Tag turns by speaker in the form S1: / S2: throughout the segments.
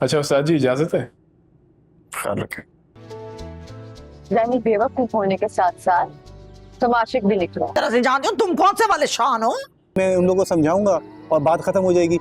S1: اچھا استاد جی اجازت ہے؟
S2: خیال رکھیں.
S3: یعنی بیوقوف ہونے کے ساتھ ساتھ تم عاشق بھی نکلو.
S4: طرح سے جانتے ہو تم کون سے والے شان ہو.
S5: میں ان لوگوں کو سمجھاؤں گا اور بات ختم ہو جائے گی.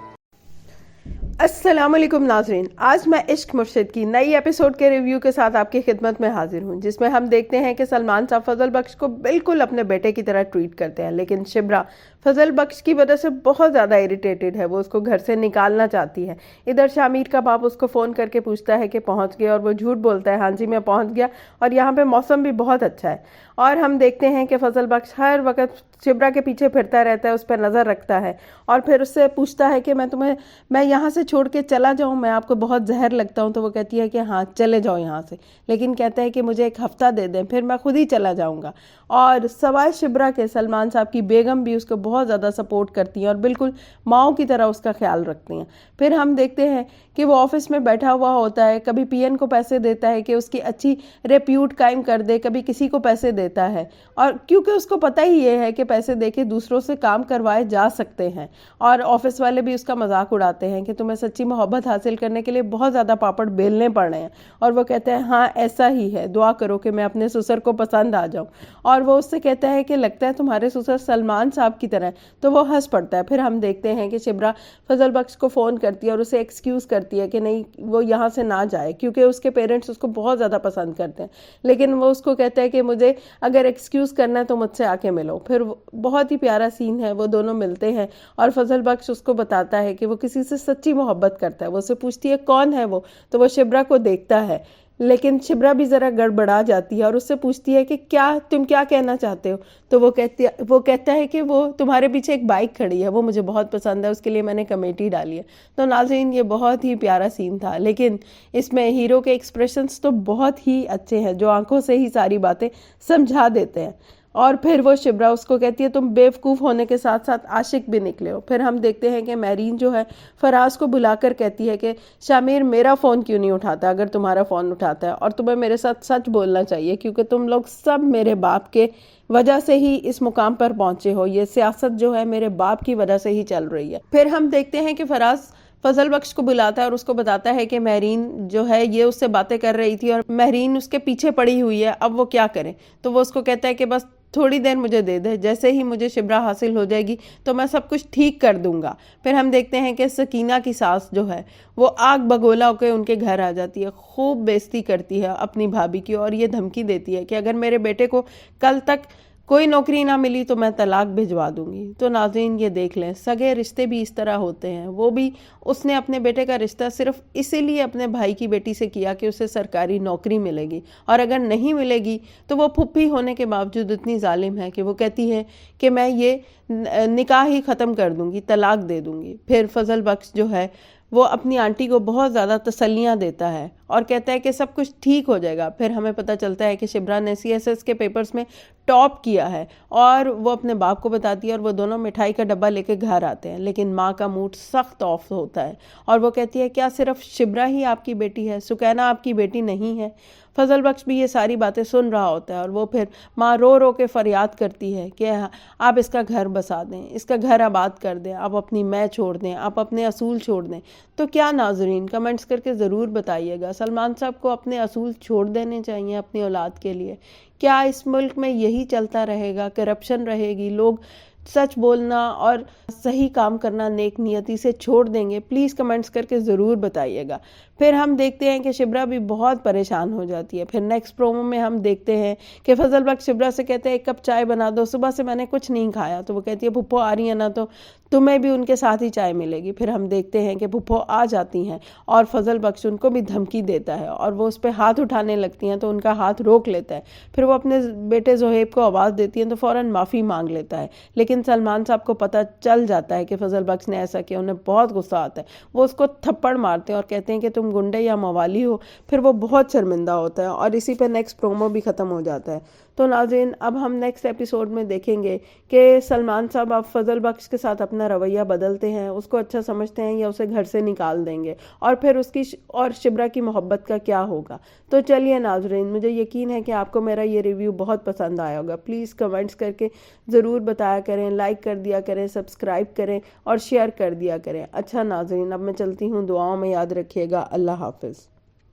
S6: السلام علیکم ناظرین، آج میں عشق مرشد کی نئی ایپیسوڈ کے ریویو کے ساتھ آپ کی خدمت میں حاضر ہوں، جس میں ہم دیکھتے ہیں کہ سلمان صاحب فضل بخش کو بالکل اپنے بیٹے کی طرح ٹریٹ کرتے ہیں، لیکن شبرا فضل بخش کی وجہ سے بہت زیادہ اریٹیٹڈ ہے، وہ اس کو گھر سے نکالنا چاہتی ہے. ادھر شامیر کا باپ اس کو فون کر کے پوچھتا ہے کہ پہنچ گئے، اور وہ جھوٹ بولتا ہے ہاں جی میں پہنچ گیا، اور یہاں پہ موسم بھی بہت اچھا ہے. اور ہم دیکھتے ہیں کہ فضل بخش ہر وقت شبرا کے پیچھے پھرتا رہتا ہے، اس پہ نظر رکھتا ہے، اور پھر اس سے پوچھتا ہے کہ میں یہاں سے چھوڑ کے چلا جاؤں، میں آپ کو بہت زہر لگتا ہوں. تو وہ کہتی ہے کہ ہاں چلے جاؤ یہاں سے، لیکن کہتا ہے کہ مجھے ایک ہفتہ دے دیں پھر میں خود ہی چلا جاؤں گا. اور سوائے شبرا کے سلمان صاحب کی بیگم بھی اس کو بہت زیادہ سپورٹ کرتی ہیں اور بالکل ماؤں کی طرح اس کا خیال رکھتی ہیں. پھر ہم دیکھتے ہیں کہ وہ آفس میں بیٹھا ہوا ہوتا ہے، کبھی پی این کو پیسے دیتا ہے کہ اس کی اچھی ریپیوٹ قائم کر دے، کبھی کسی کو پیسے دیتا ہے، اور کیونکہ اس کو پتہ ہی یہ ہے کہ پیسے دے کے دوسروں سے کام کروائے جا سکتے ہیں. اور آفس والے بھی اس کا مذاق اڑاتے ہیں کہ تمہیں سچی محبت حاصل کرنے کے لیے بہت زیادہ پاپڑ بیلنے پڑ رہے ہیں، اور وہ کہتے ہیں ہاں ایسا ہی ہے، دعا کرو کہ میں اپنے سسر کو پسند آ جاؤں. اور وہ اس سے کہتا ہے کہ لگتا ہے تمہارے سسر سلمان صاحب کی طرح ہے، تو وہ ہنس پڑتا ہے. پھر ہم دیکھتے ہیں کہ شبرا فضل بخش کو فون کرتی ہے اور اسے ایکسکیوز کرتی ہے کہ نہیں وہ یہاں سے نہ جائے، کیونکہ اس کے پیرنٹس اس کو بہت زیادہ پسند کرتے ہیں. لیکن وہ اس کو کہتا ہے کہ مجھے اگر ایکسکیوز کرنا ہے تو مجھ سے آ کے ملو. پھر بہت ہی پیارا سین ہے، وہ دونوں ملتے ہیں اور فضل بخش اس کو بتاتا ہے کہ وہ کسی سے سچی محبت کرتا ہے. وہ اسے پوچھتی ہے کون ہے وہ، تو وہ شبرا کو دیکھتا ہے، لیکن شبرا بھی ذرا گڑبڑا جاتی ہے اور اس سے پوچھتی ہے کہ تم کیا کہنا چاہتے ہو. تو وہ کہتا ہے کہ وہ تمہارے پیچھے ایک بائک کھڑی ہے، وہ مجھے بہت پسند ہے، اس کے لیے میں نے کمیٹی ڈالی ہے. تو ناظرین یہ بہت ہی پیارا سین تھا، لیکن اس میں ہیرو کے ایکسپریشنز تو بہت ہی اچھے ہیں، جو آنکھوں سے ہی ساری باتیں سمجھا دیتے ہیں. اور پھر وہ شبرا اس کو کہتی ہے تم بیوقوف ہونے کے ساتھ ساتھ عاشق بھی نکلے ہو. پھر ہم دیکھتے ہیں کہ میرین جو ہے فراز کو بلا کر کہتی ہے کہ شامیر میرا فون کیوں نہیں اٹھاتا اگر تمہارا فون اٹھاتا ہے، اور تمہیں میرے ساتھ سچ بولنا چاہیے کیونکہ تم لوگ سب میرے باپ کے وجہ سے ہی اس مقام پر پہنچے ہو، یہ سیاست جو ہے میرے باپ کی وجہ سے ہی چل رہی ہے. پھر ہم دیکھتے ہیں کہ فراز فضل بخش کو بلاتا ہے اور اس کو بتاتا ہے کہ مہرین جو ہے یہ اس سے باتیں کر رہی تھی اور مہرین اس کے پیچھے پڑی ہوئی ہے، اب وہ کیا کرے. تو وہ اس کو کہتا ہے کہ بس تھوڑی دیر مجھے دے دے، جیسے ہی مجھے شبرا حاصل ہو جائے گی تو میں سب کچھ ٹھیک کر دوں گا. پھر ہم دیکھتے ہیں کہ سکینہ کی ساس جو ہے وہ آگ بگولا ہو کے ان کے گھر آ جاتی ہے، خوب بےزتی کرتی ہے اپنی بھابھی کی، اور یہ دھمکی دیتی ہے کہ اگر میرے بیٹے کو کل تک کوئی نوکری نہ ملی تو میں طلاق بھجوا دوں گی. تو ناظرین یہ دیکھ لیں، سگے رشتے بھی اس طرح ہوتے ہیں. وہ بھی اس نے اپنے بیٹے کا رشتہ صرف اسی لیے اپنے بھائی کی بیٹی سے کیا کہ اسے سرکاری نوکری ملے گی، اور اگر نہیں ملے گی تو وہ پھپھی ہونے کے باوجود اتنی ظالم ہے کہ وہ کہتی ہے کہ میں یہ نکاح ہی ختم کر دوں گی، طلاق دے دوں گی. پھر فضل بخش جو ہے وہ اپنی آنٹی کو بہت زیادہ تسلیاں دیتا ہے اور کہتا ہے کہ سب کچھ ٹھیک ہو جائے گا. پھر ہمیں پتہ چلتا ہے کہ شبرا نے CSS کے پیپرز میں ٹاپ کیا ہے، اور وہ اپنے باپ کو بتاتی ہے اور وہ دونوں مٹھائی کا ڈبہ لے کے گھر آتے ہیں. لیکن ماں کا موڈ سخت آف ہوتا ہے اور وہ کہتی ہے کیا صرف شبرا ہی آپ کی بیٹی ہے، سکینہ آپ کی بیٹی نہیں ہے؟ فضل بخش بھی یہ ساری باتیں سن رہا ہوتا ہے اور وہ پھر ماں رو رو کے فریاد کرتی ہے کہ آپ اس کا گھر بسا دیں، اس کا گھر آباد کر دیں، آپ اپنی میں چھوڑ دیں، آپ اپنے اصول چھوڑ دیں. تو کیا ناظرین کمنٹس کر کے ضرور بتائیے گا، سلمان صاحب کو اپنے اصول چھوڑ دینے چاہیے اپنی اولاد کے لیے؟ کیا اس ملک میں یہی چلتا رہے گا، کرپشن رہے گی، لوگ سچ بولنا اور صحیح کام کرنا نیک نیتی سے چھوڑ دیں گے؟ پلیز کمنٹس کر کے ضرور بتائیے گا. پھر ہم دیکھتے ہیں کہ شبرا بھی بہت پریشان ہو جاتی ہے. پھر نیکسٹ پرومو میں ہم دیکھتے ہیں کہ فضل بخش شبرا سے کہتے ہیں ایک کپ چائے بنا دو، صبح سے میں نے کچھ نہیں کھایا. تو وہ کہتی ہے پھپھو آ رہی ہے نا تو تمہیں بھی ان کے ساتھ ہی چائے ملے گی. پھر ہم دیکھتے ہیں کہ پھپھو آ جاتی ہیں اور فضل بخش ان کو بھی دھمکی دیتا ہے اور وہ اس پہ ہاتھ اٹھانے لگتی ہیں تو ان کا ہاتھ روک لیتا ہے. پھر وہ اپنے بیٹے زہیب کو آواز دیتی ہیں تو فوراً معافی مانگ لیتا ہے. لیکن سلمان صاحب کو پتہ چل جاتا ہے کہ فضل بخش نے ایسا کیا، انہیں بہت غصہ آتا ہے. وہ اس کو تھپڑ مارتے ہیں اور کہتے ہیں کہ تم گنڈے یا موالی ہو. پھر وہ بہت شرمندہ ہوتا ہے اور اسی پہ نیکسٹ پرومو بھی ختم ہو جاتا ہے. تو ناظرین اب ہم نیکسٹ ایپیسوڈ میں دیکھیں گے کہ سلمان صاحب اب فضل بخش کے ساتھ اپنا رویہ بدلتے ہیں، اس کو اچھا سمجھتے ہیں یا اسے گھر سے نکال دیں گے، اور پھر اس کی اور شبرا کی محبت کا کیا ہوگا۔ تو چلیے ناظرین، مجھے یقین ہے کہ آپ کو میرا یہ ریویو بہت پسند آیا ہوگا۔ پلیز کمنٹس کر کے ضرور بتایا کریں، لائک کر دیا کریں، سبسکرائب کریں اور شیئر کر دیا کریں۔ اچھا ناظرین اب میں چلتی ہوں، دعاؤں میں یاد رکھیے گا۔ اللہ حافظ۔